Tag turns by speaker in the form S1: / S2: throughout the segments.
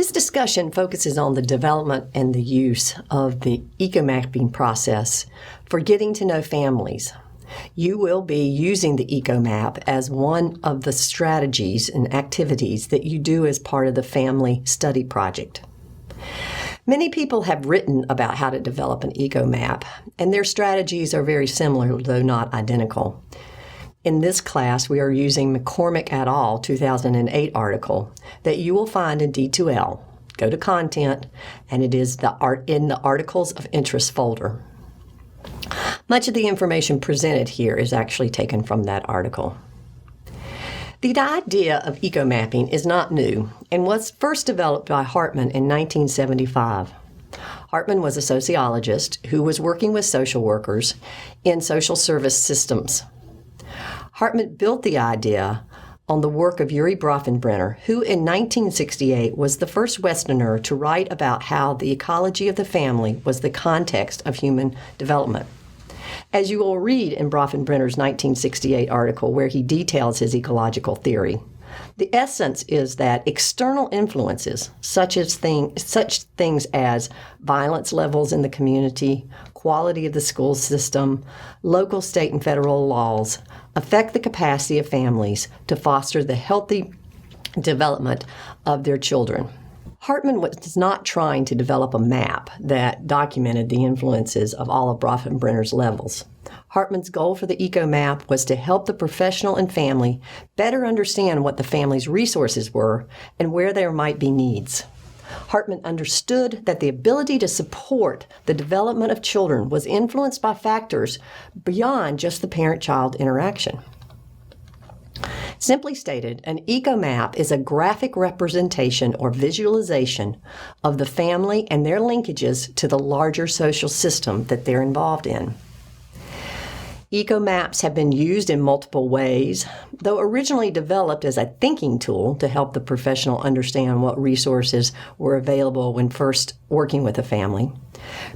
S1: This discussion focuses on the development and the use of the Ecomapping process for getting to know families. You will be using the EcoMap as one of the strategies and activities that you do as part of the family study project. Many people have written about how to develop an EcoMap, and their strategies are very similar, though not identical. In this class, we are using McCormick et al. 2008 article that you will find in D2L. Go to Content, and it is in the Articles of Interest folder. Much of the information presented here is actually taken from that article. The idea of ecomapping is not new and was first developed by Hartman in 1975. Hartman was a sociologist who was working with social workers in social service systems. Hartman built the idea on the work of Urie Bronfenbrenner, who in 1968 was the first Westerner to write about how the ecology of the family was the context of human development. As you will read in Bronfenbrenner's 1968 article where he details his ecological theory, the essence is that external influences, such things as violence levels in the community, quality of the school system, local, state, and federal laws, affect the capacity of families to foster the healthy development of their children. Hartman was not trying to develop a map that documented the influences of all of Bronfenbrenner's levels. Hartman's goal for the EcoMap was to help the professional and family better understand what the family's resources were and where there might be needs. Hartman understood that the ability to support the development of children was influenced by factors beyond just the parent-child interaction. Simply stated, an EcoMap is a graphic representation or visualization of the family and their linkages to the larger social system that they're involved in. Ecomaps have been used in multiple ways, though originally developed as a thinking tool to help the professional understand what resources were available when first working with a family.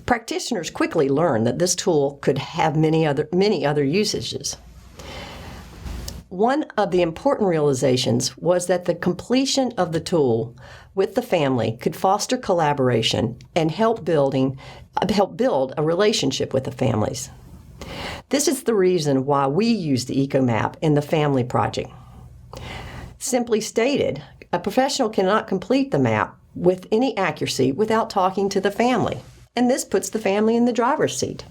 S1: Practitioners quickly learned that this tool could have many other usages. One of the important realizations was that the completion of the tool with the family could foster collaboration and help build a relationship with the families. This is the reason why we use the EcoMap in the family project. Simply stated, a professional cannot complete the map with any accuracy without talking to the family, and this puts the family in the driver's seat.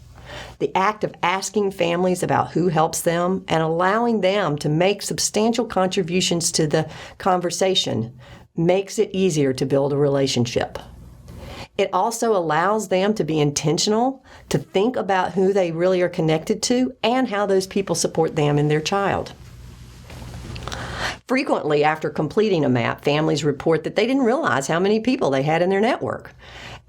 S1: The act of asking families about who helps them and allowing them to make substantial contributions to the conversation makes it easier to build a relationship. It also allows them to be intentional, to think about who they really are connected to and how those people support them and their child. Frequently, after completing a map, families report that they didn't realize how many people they had in their network.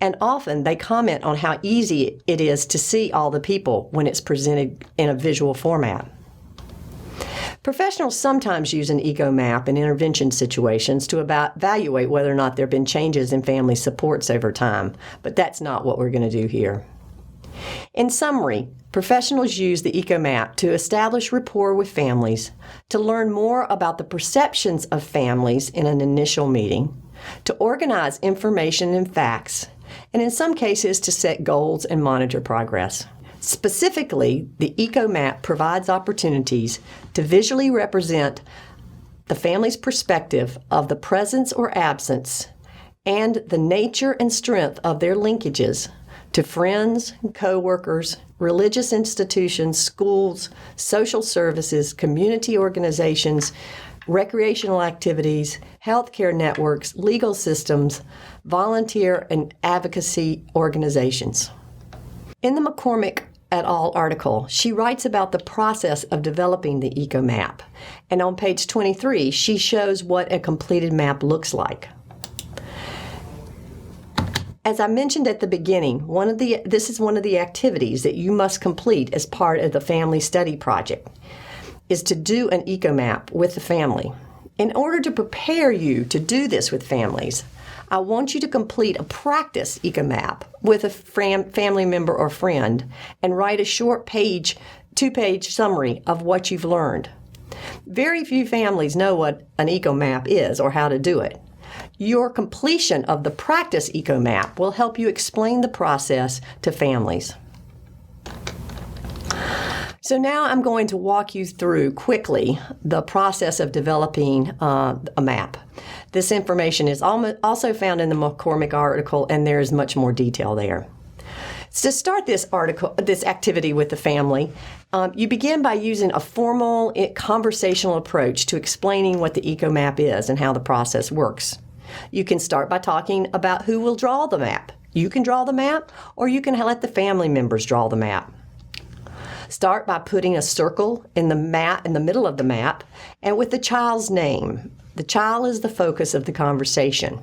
S1: And often they comment on how easy it is to see all the people when it's presented in a visual format. Professionals sometimes use an EcoMap in intervention situations to evaluate whether or not there have been changes in family supports over time, but that's not what we're going to do here. In summary, professionals use the EcoMap to establish rapport with families, to learn more about the perceptions of families in an initial meeting, to organize information and facts, and in some cases to set goals and monitor progress. Specifically, the EcoMap provides opportunities to visually represent the family's perspective of the presence or absence and the nature and strength of their linkages to friends, co-workers, religious institutions, schools, social services, community organizations, recreational activities, healthcare networks, legal systems, volunteer and advocacy organizations. In the McCormick et al. Article, she writes about the process of developing the EcoMap, and on page 23, she shows what a completed map looks like. As I mentioned at the beginning, this is one of the activities that you must complete as part of the family study project, is to do an EcoMap with the family. In order to prepare you to do this with families, I want you to complete a practice EcoMap with a family member or friend and write a short two-page summary of what you've learned. Very few families know what an EcoMap is or how to do it. Your completion of the practice EcoMap will help you explain the process to families. So now I'm going to walk you through quickly the process of developing a map. This information is also found in the McCormick article, and there is much more detail there. So to start this activity with the family, you begin by using a formal conversational approach to explaining what the EcoMap is and how the process works. You can start by talking about who will draw the map. You can draw the map, or you can let the family members draw the map. Start by putting a circle in the middle of the map, and with the child's name. The child is the focus of the conversation.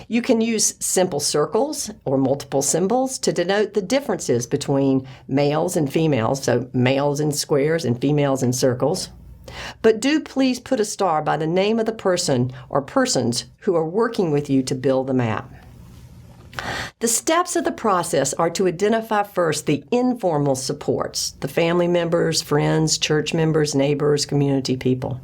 S1: You can use simple circles or multiple symbols to denote the differences between males and females, so males in squares and females in circles. But do please put a star by the name of the person or persons who are working with you to build the map. The steps of the process are to identify first the informal supports, the family members, friends, church members, neighbors, community people.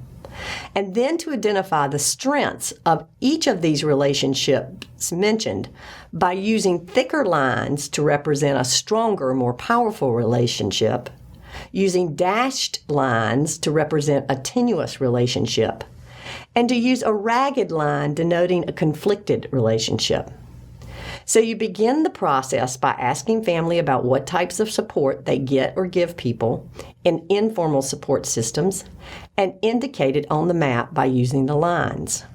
S1: And then to identify the strengths of each of these relationships mentioned by using thicker lines to represent a stronger, more powerful relationship, using dashed lines to represent a tenuous relationship, and to use a ragged line denoting a conflicted relationship. So you begin the process by asking family about what types of support they get or give people in informal support systems, and indicate it on the map by using the lines.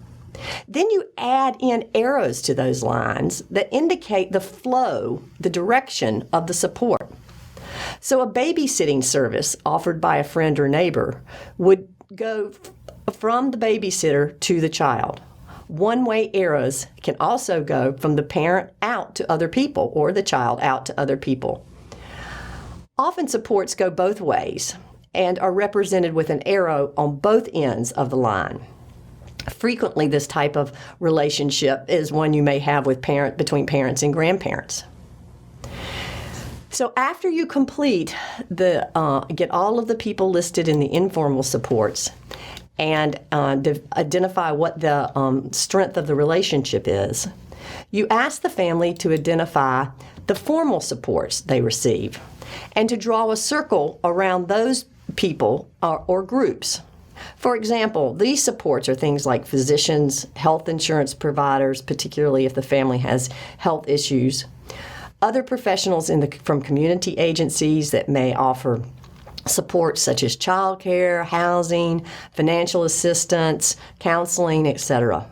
S1: Then you add in arrows to those lines that indicate the flow, the direction of the support. So a babysitting service offered by a friend or neighbor would go from the babysitter to the child. One-way arrows can also go from the parent out to other people or the child out to other people. Often supports go both ways and are represented with an arrow on both ends of the line. Frequently, this type of relationship is one you may have between parents and grandparents. So after you complete get all of the people listed in the informal supports, and identify what the strength of the relationship is, you ask the family to identify the formal supports they receive and to draw a circle around those people or groups. For example, these supports are things like physicians, health insurance providers, particularly if the family has health issues, other professionals from community agencies that may offer support such as childcare, housing, financial assistance, counseling, etc.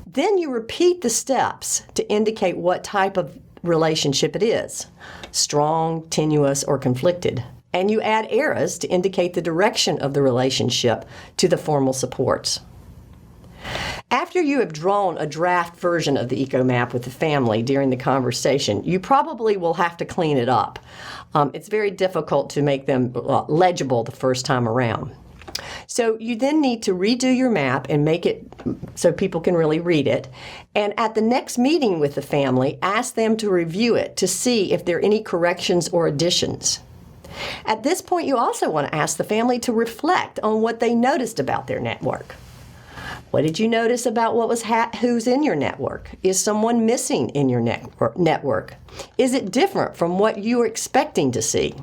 S1: Then you repeat the steps to indicate what type of relationship it is, strong, tenuous, or conflicted. And you add arrows to indicate the direction of the relationship to the formal supports. After you have drawn a draft version of the EcoMap with the family during the conversation, you probably will have to clean it up. It's very difficult to make them legible the first time around. So you then need to redo your map and make it so people can really read it. And at the next meeting with the family, ask them to review it to see if there are any corrections or additions. At this point, you also want to ask the family to reflect on what they noticed about their network. What did you notice about who's in your network? Is someone missing in your network? Is it different from what you were expecting to see?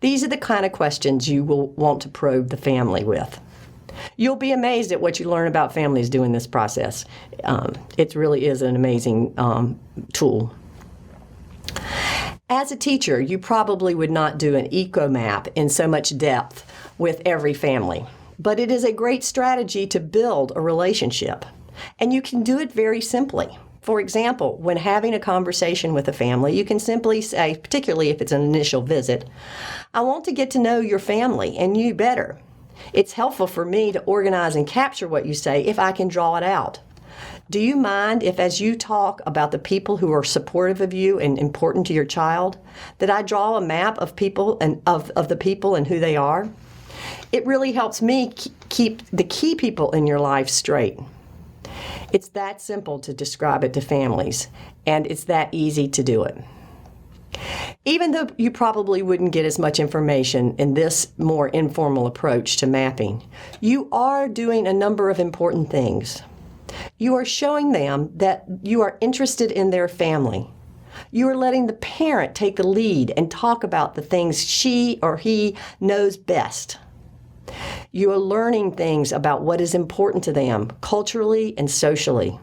S1: These are the kind of questions you will want to probe the family with. You'll be amazed at what you learn about families doing this process. It really is an amazing tool. As a teacher, you probably would not do an EcoMap in so much depth with every family. But it is a great strategy to build a relationship. And you can do it very simply. For example, when having a conversation with a family, you can simply say, particularly if it's an initial visit, I want to get to know your family and you better. It's helpful for me to organize and capture what you say if I can draw it out. Do you mind if, as you talk about the people who are supportive of you and important to your child, that I draw a map of people and of the people and who they are? It really helps me keep the key people in your life straight. It's that simple to describe it to families, and it's that easy to do it. Even though you probably wouldn't get as much information in this more informal approach to mapping, you are doing a number of important things. You are showing them that you are interested in their family. You are letting the parent take the lead and talk about the things she or he knows best. You are learning things about what is important to them culturally and socially.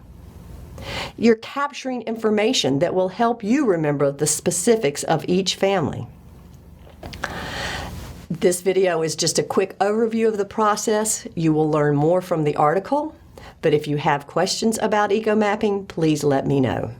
S1: You're capturing information that will help you remember the specifics of each family. This video is just a quick overview of the process. You will learn more from the article, but if you have questions about eco mapping, please let me know.